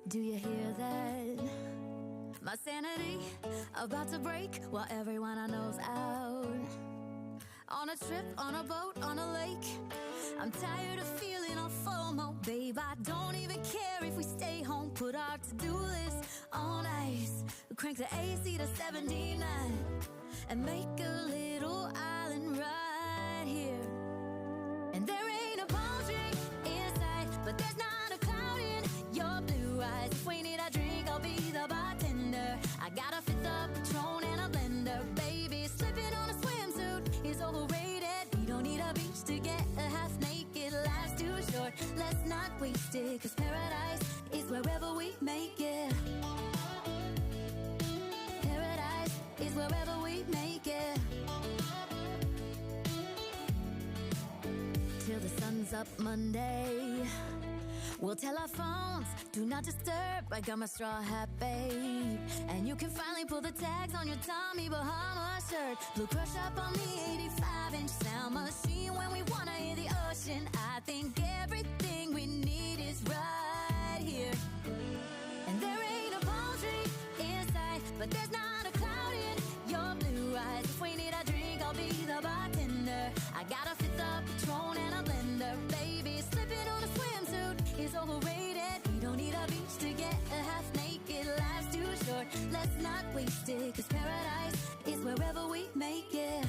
Do you hear that? My sanity about to break while everyone I know's out. On a trip, on a boat, on a lake. I'm tired of feeling all FOMO, babe. I don't even care if we stay home. Put our to-do list on ice. Crank the AC to 79 and make a little island right here. And there ain't a palm tree in sight, but there's not a cloud in your blue eyes. If we need a drink, I'll be the bartender. I got a fifth of Patron and a blender, baby. Slipping on a swimsuit is overrated. We don't need a beach to get a half naked. Life's too short, let's not waste it. Cause paradise is wherever we make it. Paradise is wherever we make it. Till the sun's up Monday, we'll tell our phones, do not disturb. I got my straw hat, babe. And you can finally pull the tags on your Tommy Bahama shirt. Blue crush up on the 85-inch sound machine. When we wanna hear the ocean, I think everything we need is right here. And there ain't a palm tree in sight, but there's not a cloud in your blue eyes. If we need a drink, I'll be the bartender. I got a fifth of Patron and a blender, baby. Slipping on a swimsuit is overrated. We don't need a beach to get a half naked. Life's too short, let's not waste it. Cause paradise is wherever we make it.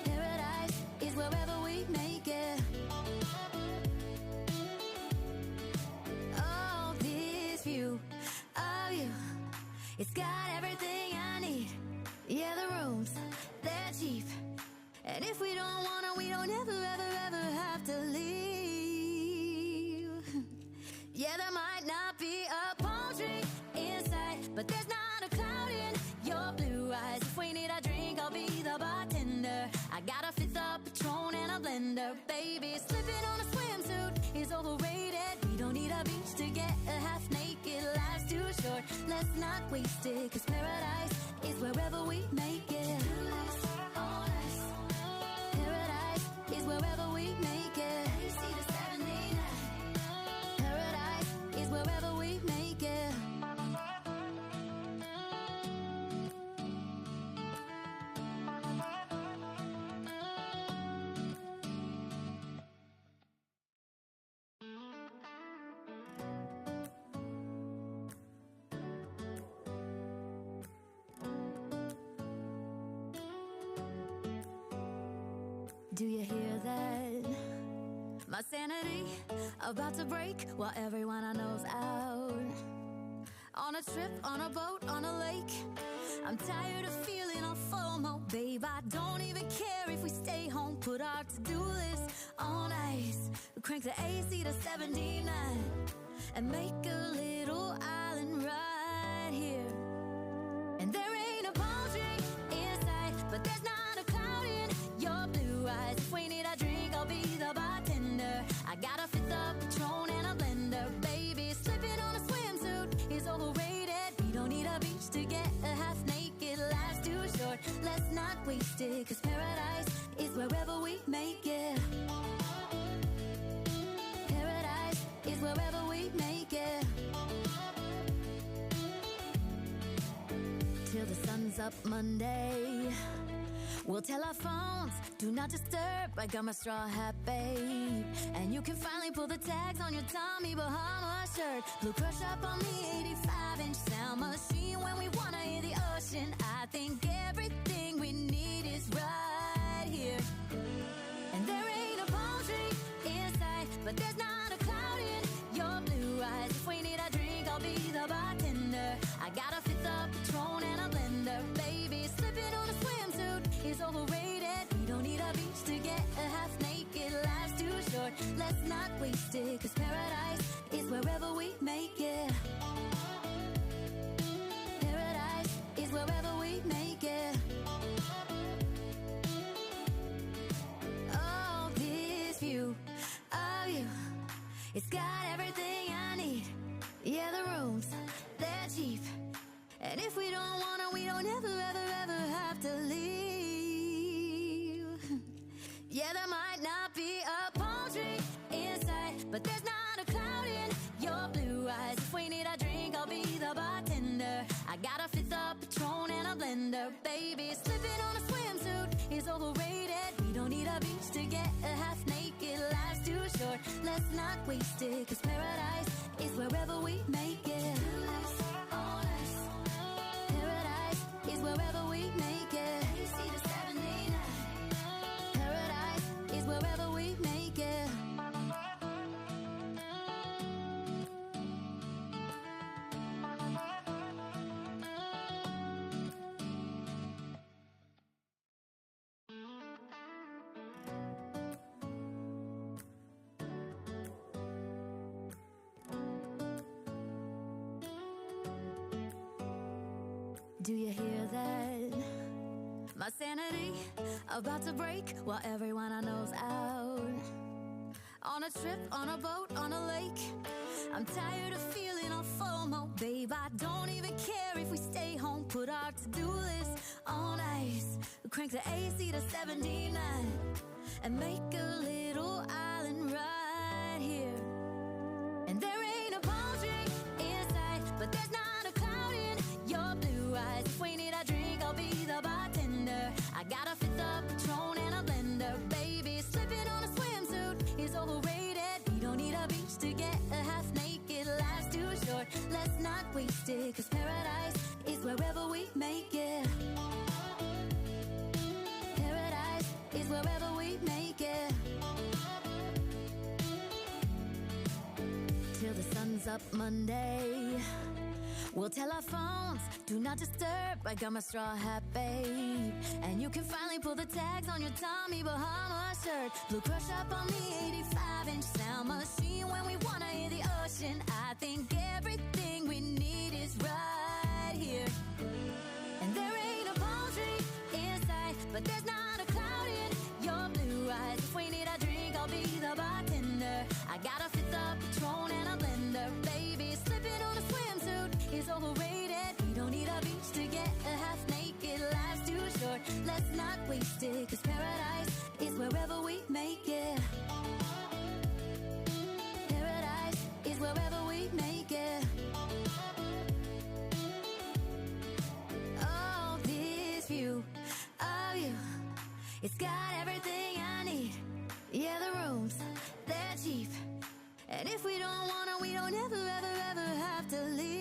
Paradise is wherever we make it. Oh, this view of you, it's got everything I need. Yeah, the rooms, they're cheap. And if we don't wanna, we don't ever, ever, ever have to leave. Yeah, there might not be a palm tree in sight, but there's not a cloud in your blue eyes. If we need a drink, I'll be the bartender. I got a fifth of Patron and a blender, baby. Slipping on a swimsuit is overrated. We don't need a beach to get a half naked. Life's too short, let's not waste it. Cause paradise is wherever we make it. Paradise is wherever we make it. Paradise is wherever we make it. Do you hear that? My sanity about to break while everyone I know's out. On a trip, on a boat, on a lake. I'm tired of feeling all FOMO, babe. I don't even care if we stay home. Put our to-do list on ice. Crank the AC to 79 and make a little island right here. And there ain't a palm tree in sight, but there's not a cloud in your blue eyes. If we need a drink, I'll be the bartender. I got a fifth of Patron and a blender, baby. Slipping on a swimsuit is overrated. We don't need a beach to get a half naked. Life's too short, let's not waste it. Cause paradise is wherever we make it. Paradise is wherever we make it. Till the sun's up Monday, we'll tell our phones, do not disturb. I got my straw hat, babe. And you can finally pull the tags on your Tommy Bahama shirt. Blue crush up on the 85-inch sound machine. When we wanna hear the ocean, I think everything we need is right here. And there ain't a palm tree in sight, but there's not a cloud in your blue eyes. If we need a drink, I'll be the bartender. I got a fifth of Patron and a blender, baby. Slipping on a swimsuit is overrated. We don't need a beach to get a half naked. Life's too short, let's not waste it. Cause paradise is wherever we make it. Paradise is wherever we make it. Oh, this view of you, it's got everything I need. Yeah, the rooms, they're cheap. And if we don't wanna, we don't ever, ever, ever have to leave. Yeah, there might not be a palm tree in sight, but there's not a cloud in your bartender. I got a fifth of Patron and a blender. Baby, slipping on a swimsuit is overrated. We don't need a beach to get a half naked. Life's too short, let's not waste it. Cause paradise is wherever we make it. Paradise is wherever we make it. Paradise is wherever we make it. Do you hear that? My sanity about to break while everyone I know's out. On a trip, on a boat, on a lake. I'm tired of feeling all FOMO, babe. I don't even care if we stay home. Put our to-do list on ice. Crank the AC to 79 and make a little island right here. And there ain't a palm tree inside, but there's not a cloud in your blue eyes. If we need a drink, I'll be the bartender. I got a fifth of Patron and a blender. Baby, slipping on a swimsuit is overrated. We don't need a beach to get a half naked. Life's too short, let's not waste it. Cause paradise is wherever we make it. Paradise is wherever we make it. Till the sun's up Monday, we'll tell our phones, do not disturb. I got my straw hat, babe. And you can finally pull the tags on your Tommy Bahama shirt. Blue crush up on the 85-inch sound machine. When we wanna hear the ocean, I think everything we need is right here. And there ain't a palm tree inside, but there's not a cloud in your blue eyes. If we need a drink, I'll be the bartender. I got a fifth of Patron and a blender. Baby, slipping on a swimsuit is overrated. We don't need a beach to get a half naked. Life's too short, let's not waste it. Cause paradise is wherever we make it. Paradise is wherever we make it. Oh, this view of you, it's got everything I need. Yeah, the rooms, they're cheap. And if we don't wanna, we don't ever, ever, ever have to leave.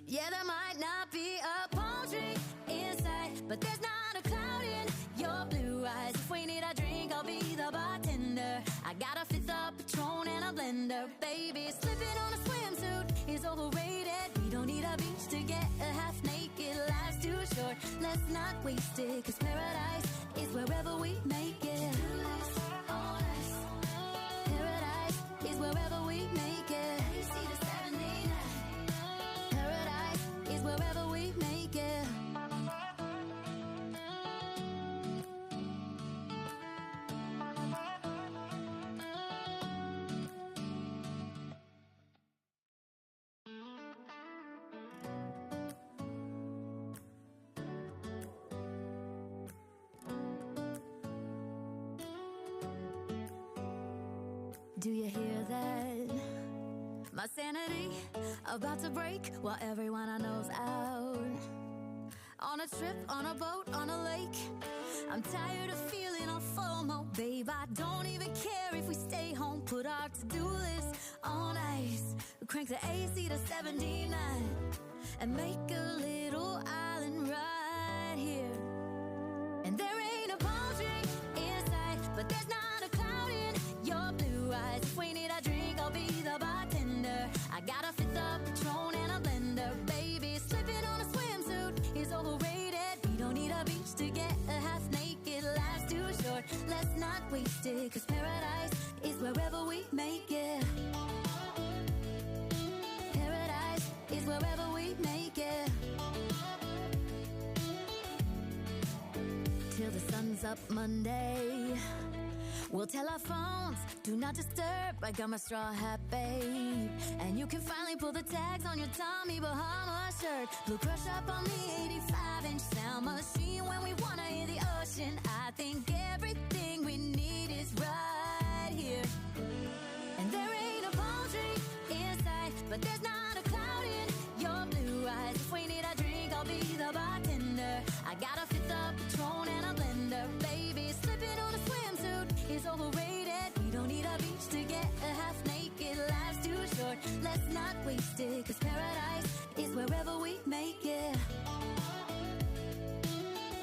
Yeah, there might not be a palm tree inside, but there's not a cloud in your blue eyes. If we need a drink, I'll be the bartender. I got a fifth of Patron and a blender. Baby, slipping on a swimsuit is overrated. We don't need a beach to get a half naked. Life's too short, let's not waste it. Cause paradise is wherever we make it. Paradise is wherever we make it. Paradise is wherever we make it. Do you hear that? My sanity about to break while everyone I know's out. On a trip, on a boat, on a lake. I'm tired of feeling all FOMO, babe. I don't even care if we stay home. Put our to-do list on ice. Crank the AC to 79 and make a little island right here. And there ain't a palm tree inside, but there's not a cloud in your blue eyes. If we need a drink, I'll be the bartender. I got a fifth of Patron and a blender. Baby, slipping on a swimsuit is overrated. We don't need a beach to get a half naked. Life's too short, let's not waste it. Cause paradise is wherever we make it. Paradise is wherever we make it. Till the sun's up Monday, we'll tell our phones, do not disturb. I got my straw hat, babe. And you can finally pull the tags on your Tommy Bahama shirt. Blue crush up on the 85-inch sound machine. When we wanna hear the ocean, I think everything we need is right here. And there ain't a palm tree inside, but there's not a cloud got a fifth of Patron and a blender. Baby, slipping on a swimsuit is overrated. We don't need a beach to get a half naked. Life's too short, let's not waste it. Cause paradise is wherever we make it.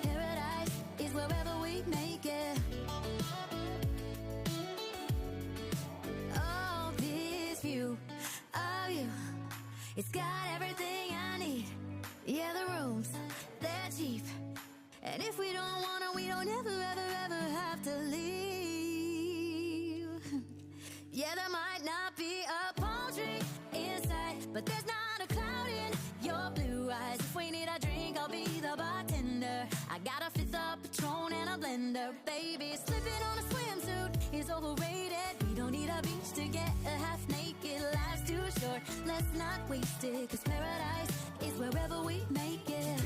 Paradise is wherever we make it. Oh, this view of you, it's got everything I need. Yeah, the rooms, they're cheap. And if we don't wanna, we don't ever, ever, ever have to leave. Yeah, there might not be a palm tree inside, but there's not a cloud in your blue eyes. If we need a drink, I'll be the bartender. I got a fifth of Patron and a blender. Baby, slipping on a swimsuit is overrated. We don't need a beach to get a half naked. Life's too short, let's not waste it. Cause paradise is wherever we make it.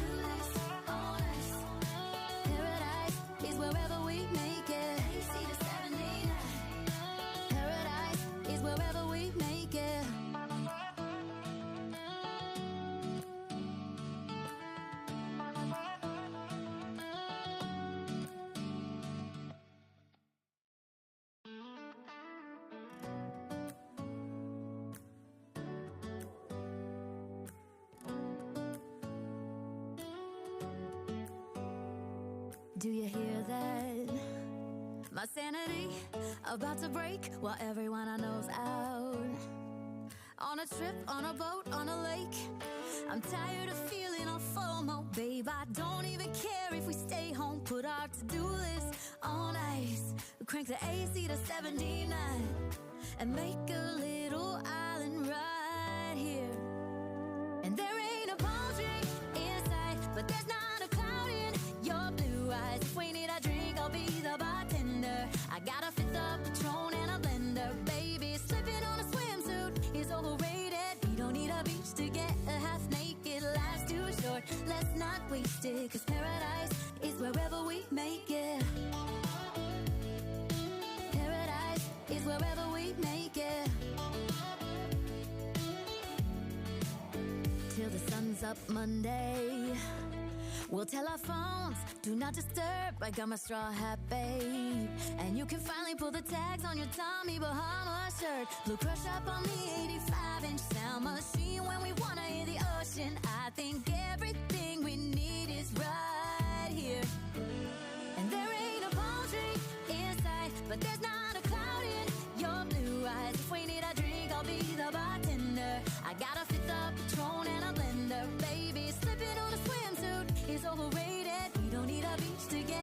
Paradise is wherever we make it. Paradise is wherever we make it. Do you hear that? My sanity about to break while everyone I know's out. On a trip, on a boat, on a lake. I'm tired of feeling all FOMO, babe. I don't even care if we stay home. Put our to-do list on ice. Crank the AC to 79 and make a little island right here. And there ain't a palm tree inside, but there's not a cloud in your blue eyes. If we need a drink, I'll be the bartender. I got a fifth of Patron and a blender. Baby, slipping on a swimsuit is overrated. We don't need a beach to get a half naked. Life's too short, let's not waste it. Cause paradise is wherever we make it. Paradise is wherever we make it. Till the sun's up Monday, we'll tell our phones, do not disturb. I got my straw hat, babe. And you can finally pull the tags on your Tommy Bahama shirt. Blue crush up on the 85-inch sound machine when we wanna hear the